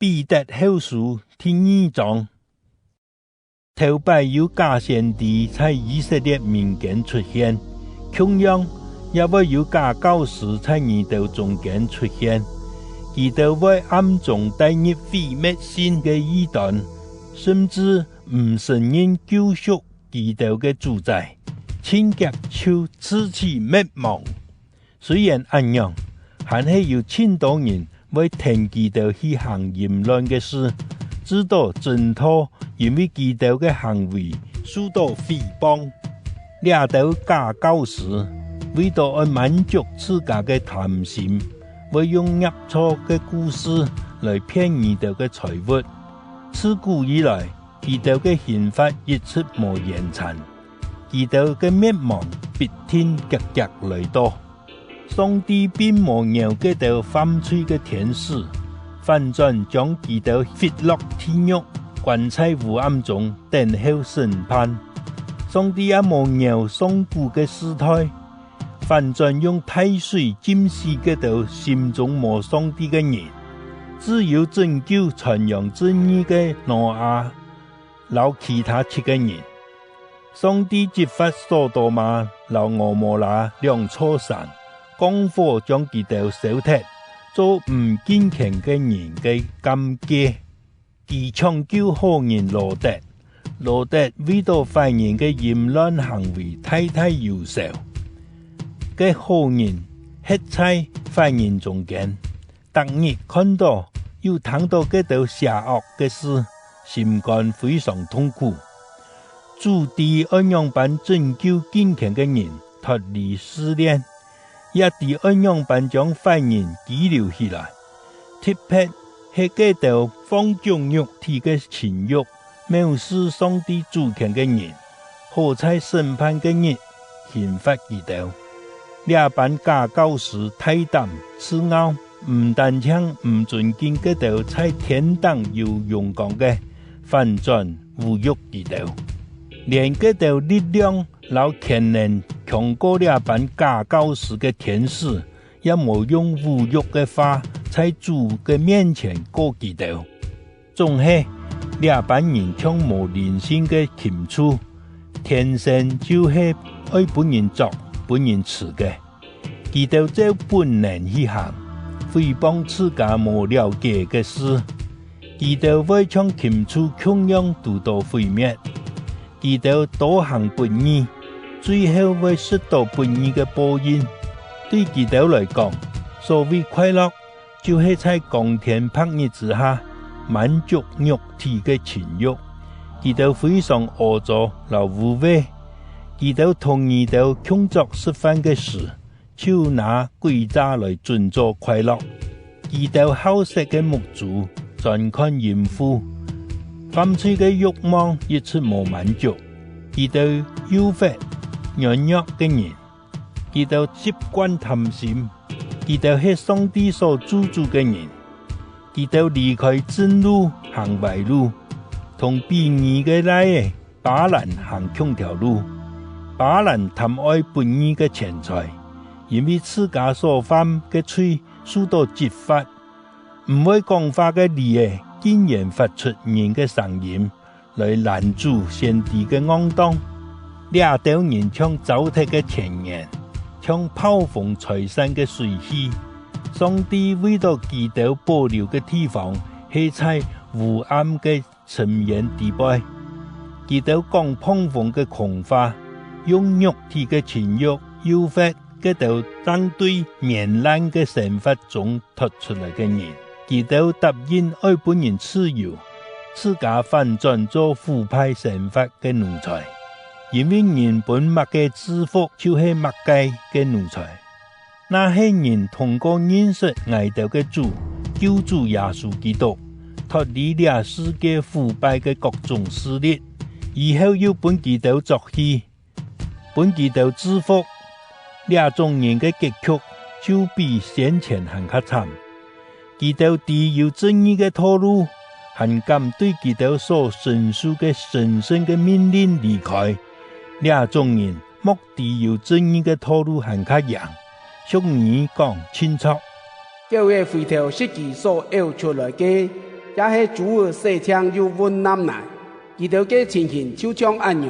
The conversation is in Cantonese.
彼得後書第2章，頭擺有假先知在以色列民間出現，同樣也會有假教師在異教中間出現，佢哋會暗中帶入毀滅性嘅異端，甚至唔承認救贖佢哋嘅主宰，親腳就自取滅亡。雖然咁樣，還係有千多人會聽佢哋去行淫亂嘅事，直到真妥因為佢哋嘅行為受到誹謗。呢度假教師為咗要滿足自家嘅貪心，會用齷齪嘅故事來騙佢哋嘅財物。自古以來，佢哋嘅刑罰一直冇延長，佢哋嘅滅亡必定急急來到。上帝並冇讓佢哋犯罪嘅天使，反轉將佢哋罰落地獄，關在黑暗中等候審判。上帝也冇讓上古嘅時代，反轉用大水浸死佢哋心中冇上帝嘅人，只有拯救傳揚正義嘅挪亞，留其他7個人。上帝擊發所多瑪、留蛾摩拉兩座山，降火將佢哋燒脫，做唔堅強嘅人嘅鑑戒。佢搶救好人羅德，羅德為到壞人嘅淫亂行為太憂愁，嘅好人吃在壞人中間，當日看到又聽到佢哋邪惡嘅事，心肝非常痛苦。主地按樣般拯救堅強嘅人脫離試煉，也地按樣般將壞人拘留起來。特別係佢哋放縱肉體嘅情慾，藐視上帝主權嘅人，好在審判嘅日刑罰佢哋。呢班假教師太膽自傲，唔但將唔尊敬佢哋在天堂有榮光嘅，反轉侮辱佢哋。連佢哋力量老權能強過呢班假教師嘅天使，也冇用侮辱嘅話在主嘅面前過佢哋。總係呢班人像冇靈性嘅禽畜，天生就係愛本人作本人吃嘅，佢哋照本能去行，誹謗自家冇了解嘅事，佢哋會像禽畜同樣獨到毀滅。佢哋多行不義，最後會受到不義嘅報應。對佢哋來講，所謂快樂，就係在光天白日之下滿足肉體嘅情慾。佢哋非常骯髒又污穢，佢哋同意到工作吃飯嘅事，就拿詭詐來盡做快樂。佢哋好色嘅目珠專看淫婦，犯罪嘅慾望一直冇滿足，佢哋誘惑軟弱嘅人，佢哋習慣貪心，佢哋係上帝所救助嘅人，佢哋離開正路行歪路，同比爾嘅來巴蘭行同條路。巴蘭貪愛本義嘅錢財，因為自家所犯嘅罪受到擊發，唔會講話嘅理竟然發出人嘅聲音來攔住先知嘅骯當。呢條人像糟蹋嘅泉源，像暴風吹散嘅水氣。上帝為到佢哋保留嘅地方，係在烏暗嘅沉淵地帶。佢哋講碰風嘅狂話，用肉體嘅情慾誘惑佢哋針對糜爛嘅生活中突出來嘅人。佢哋答應愛本人自由，自家反轉做腐敗生活嘅奴才。因為人本物嘅制服就係物界嘅奴才。那些人通過認識愛道嘅主救主耶穌基督，脫離了世界腐敗嘅各種勢力，以後又本基督作戲，本基督制服。呢種人嘅結局就比先前還較慘。基督地有正義嘅道路，還敢對基督所承受嘅神聖嘅命令離開。呢種人目的有正義嘅道路還較硬，俗語講清楚。教會回頭設計所要出來嘅也是主兒細聽又溫男來，伊條嘅情形就像按樣。